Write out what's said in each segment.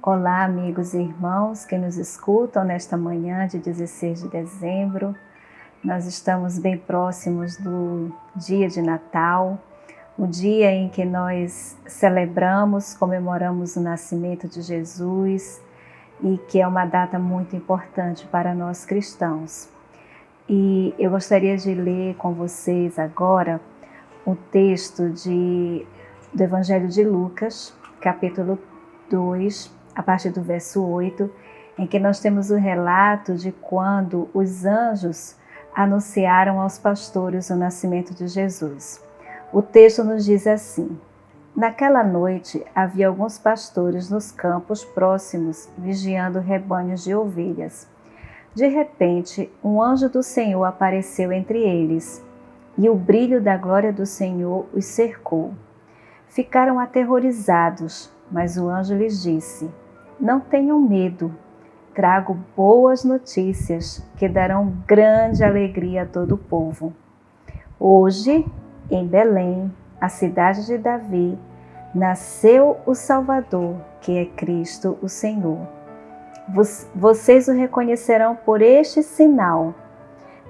Olá, amigos e irmãos que nos escutam nesta manhã de 16 de dezembro. Nós estamos bem próximos do dia de Natal, o dia em que nós celebramos, comemoramos o nascimento de Jesus e que é uma data muito importante para nós cristãos. E eu gostaria de ler com vocês agora o texto do Evangelho de Lucas, capítulo 2, a partir do verso 8, em que nós temos o relato de quando os anjos anunciaram aos pastores o nascimento de Jesus. O texto nos diz assim: naquela noite havia alguns pastores nos campos próximos, vigiando rebanhos de ovelhas. De repente, um anjo do Senhor apareceu entre eles, e o brilho da glória do Senhor os cercou. Ficaram aterrorizados, mas o anjo lhes disse: não tenham medo, trago boas notícias que darão grande alegria a todo o povo. Hoje, em Belém, a cidade de Davi, nasceu o Salvador, que é Cristo o Senhor. Vocês o reconhecerão por este sinal.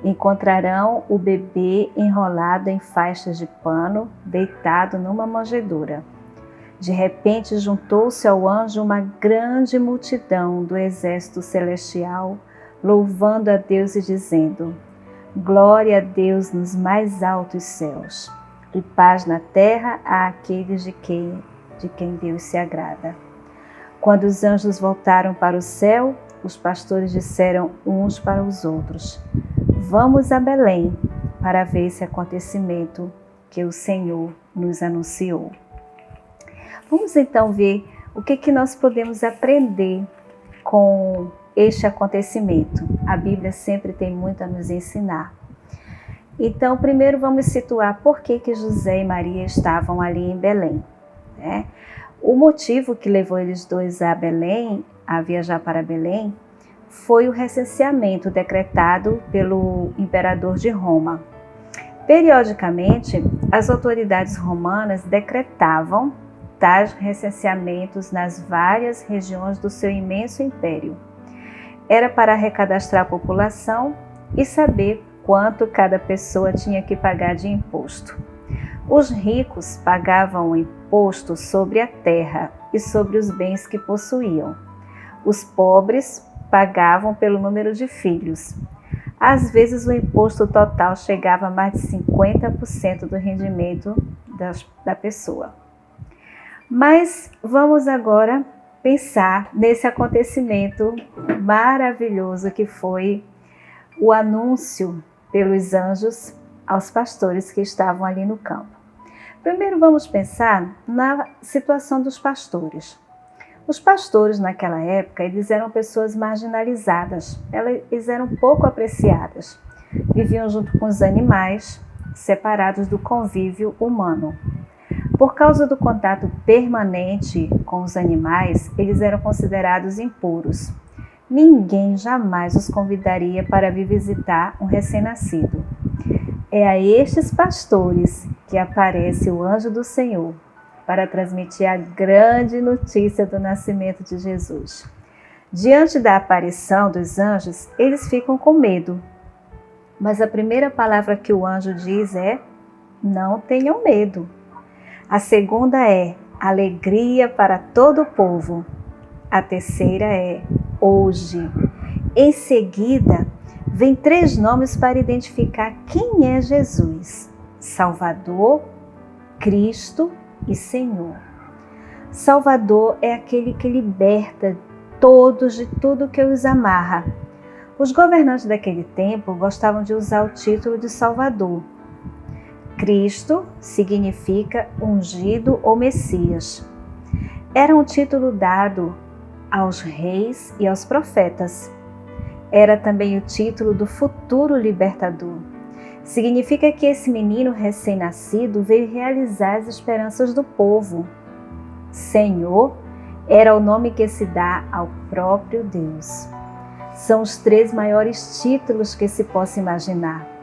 Encontrarão o bebê enrolado em faixas de pano, deitado numa manjedoura. De repente juntou-se ao anjo uma grande multidão do exército celestial, louvando a Deus e dizendo: glória a Deus nos mais altos céus, e paz na terra àqueles de quem Deus se agrada. Quando os anjos voltaram para o céu, os pastores disseram uns para os outros: vamos a Belém para ver esse acontecimento que o Senhor nos anunciou. Vamos então ver o que nós podemos aprender com este acontecimento. A Bíblia sempre tem muito a nos ensinar. Então, primeiro vamos situar por que José e Maria estavam ali em Belém, né? O motivo que levou eles dois a viajar para Belém, foi o recenseamento decretado pelo imperador de Roma. Periodicamente, as autoridades romanas decretavam tais recenseamentos nas várias regiões do seu imenso império. Era para recadastrar a população e saber quanto cada pessoa tinha que pagar de imposto. Os ricos pagavam o imposto sobre a terra e sobre os bens que possuíam. Os pobres pagavam pelo número de filhos. Às vezes o imposto total chegava a mais de 50% do rendimento da pessoa. Mas vamos agora pensar nesse acontecimento maravilhoso que foi o anúncio pelos anjos aos pastores que estavam ali no campo. Primeiro vamos pensar na situação dos pastores. Os pastores naquela época, eles eram pessoas marginalizadas, eles eram pouco apreciadas, viviam junto com os animais, separados do convívio humano. Por causa do contato permanente com os animais, eles eram considerados impuros. Ninguém jamais os convidaria para vir visitar um recém-nascido. É a estes pastores que aparece o anjo do Senhor para transmitir a grande notícia do nascimento de Jesus. Diante da aparição dos anjos, eles ficam com medo. Mas a primeira palavra que o anjo diz é: não tenham medo. A segunda é alegria para todo o povo. A terceira é hoje. Em seguida, vem 3 nomes para identificar quem é Jesus: Salvador, Cristo e Senhor. Salvador é aquele que liberta todos de tudo que os amarra. Os governantes daquele tempo gostavam de usar o título de Salvador. Cristo significa ungido ou Messias. Era um título dado aos reis e aos profetas. Era também o título do futuro libertador. Significa que esse menino recém-nascido veio realizar as esperanças do povo. Senhor era o nome que se dá ao próprio Deus. São os 3 maiores títulos que se possa imaginar.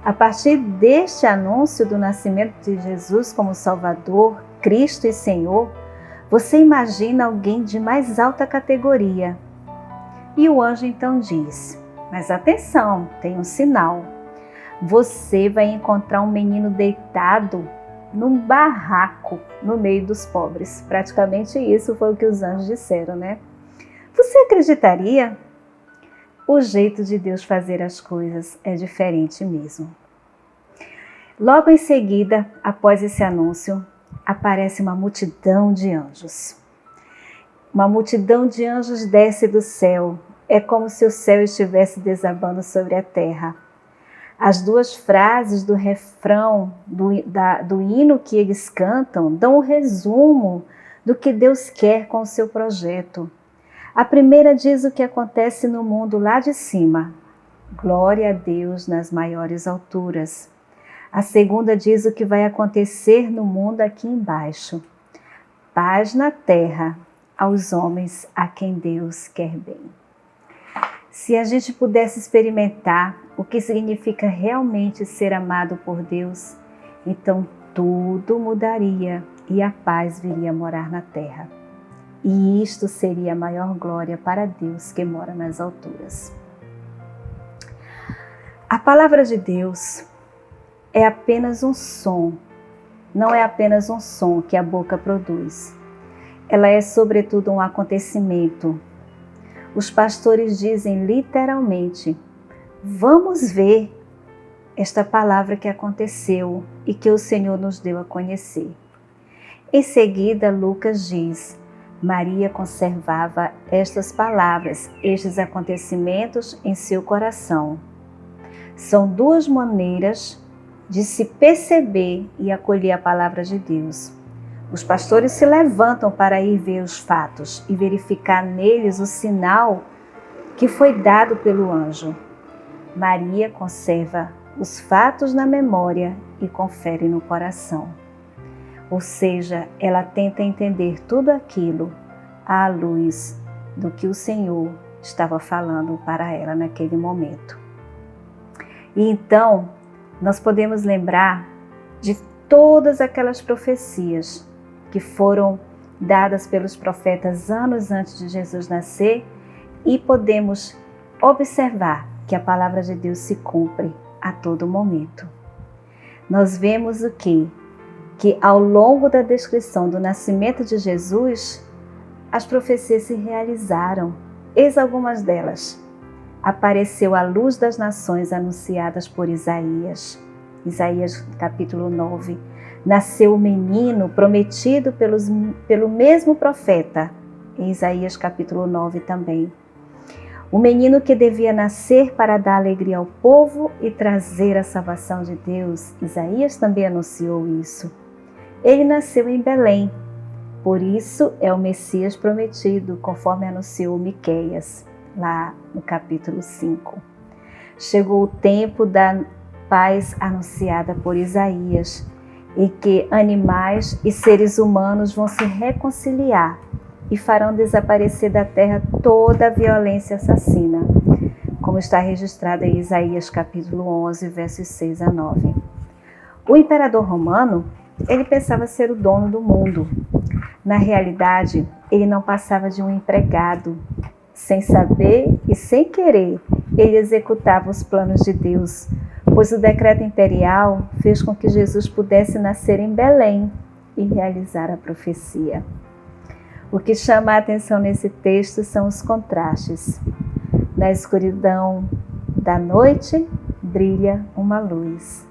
A partir deste anúncio do nascimento de Jesus como Salvador, Cristo e Senhor, Você imagina alguém de mais alta categoria. E o anjo então diz: mas atenção, tem um sinal. Você vai encontrar um menino deitado num barraco no meio dos pobres. Praticamente isso foi o que os anjos disseram, né? Você acreditaria? O jeito de Deus fazer as coisas é diferente mesmo. Logo em seguida, após esse anúncio, aparece uma multidão de anjos. Uma multidão de anjos desce do céu. É como se o céu estivesse desabando sobre a terra. As duas frases do refrão do hino que eles cantam dão um resumo do que Deus quer com o seu projeto. A primeira diz o que acontece no mundo lá de cima. Glória a Deus nas maiores alturas. A segunda diz o que vai acontecer no mundo aqui embaixo. Paz na terra aos homens a quem Deus quer bem. Se a gente pudesse experimentar o que significa realmente ser amado por Deus, então tudo mudaria e a paz viria morar na terra. E isto seria a maior glória para Deus que mora nas alturas. A palavra de Deus é apenas um som, não é apenas um som que a boca produz. Ela é sobretudo um acontecimento. Os pastores dizem literalmente: vamos ver esta palavra que aconteceu e que o Senhor nos deu a conhecer. Em seguida, Lucas diz: Maria conservava estas palavras, estes acontecimentos em seu coração. São duas maneiras de se perceber e acolher a palavra de Deus. Os pastores se levantam para ir ver os fatos e verificar neles o sinal que foi dado pelo anjo. Maria conserva os fatos na memória e confere no coração. Ou seja, ela tenta entender tudo aquilo à luz do que o Senhor estava falando para ela naquele momento. E então, nós podemos lembrar de todas aquelas profecias que foram dadas pelos profetas anos antes de Jesus nascer e podemos observar que a palavra de Deus se cumpre a todo momento. Nós vemos o quê? Que ao longo da descrição do nascimento de Jesus, as profecias se realizaram. Eis algumas delas. Apareceu a luz das nações anunciadas por Isaías. Isaías capítulo 9. Nasceu o menino prometido pelo mesmo profeta. Em Isaías capítulo 9 também. O menino que devia nascer para dar alegria ao povo e trazer a salvação de Deus. Isaías também anunciou isso. Ele nasceu em Belém. Por isso é o Messias prometido, conforme anunciou Miqueias, lá no capítulo 5. Chegou o tempo da paz anunciada por Isaías, em que animais e seres humanos vão se reconciliar e farão desaparecer da terra toda a violência assassina, como está registrado em Isaías capítulo 11, versos 6 a 9. O imperador romano, ele pensava ser o dono do mundo. Na realidade, ele não passava de um empregado. Sem saber e sem querer, ele executava os planos de Deus, pois o decreto imperial fez com que Jesus pudesse nascer em Belém e realizar a profecia. O que chama a atenção nesse texto são os contrastes. Na escuridão da noite, brilha uma luz.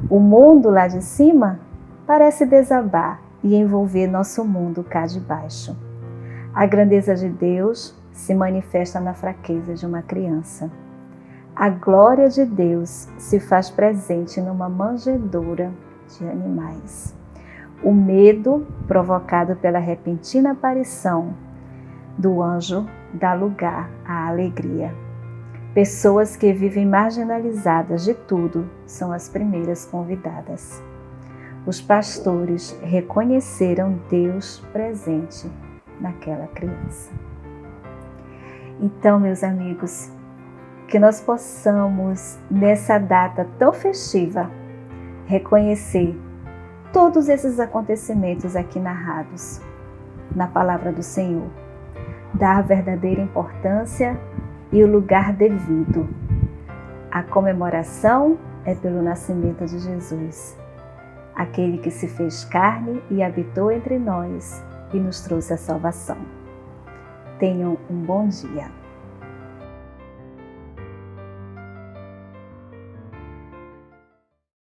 O mundo lá de cima parece desabar e envolver nosso mundo cá de baixo. A grandeza de Deus se manifesta na fraqueza de uma criança. A glória de Deus se faz presente numa manjedoura de animais. O medo provocado pela repentina aparição do anjo dá lugar à alegria. Pessoas que vivem marginalizadas de tudo são as primeiras convidadas. Os pastores reconheceram Deus presente naquela criança. Então, meus amigos, que nós possamos, nessa data tão festiva, reconhecer todos esses acontecimentos aqui narrados na palavra do Senhor, dar verdadeira importância e o lugar devido. A comemoração é pelo nascimento de Jesus, aquele que se fez carne e habitou entre nós e nos trouxe a salvação. Tenham um bom dia.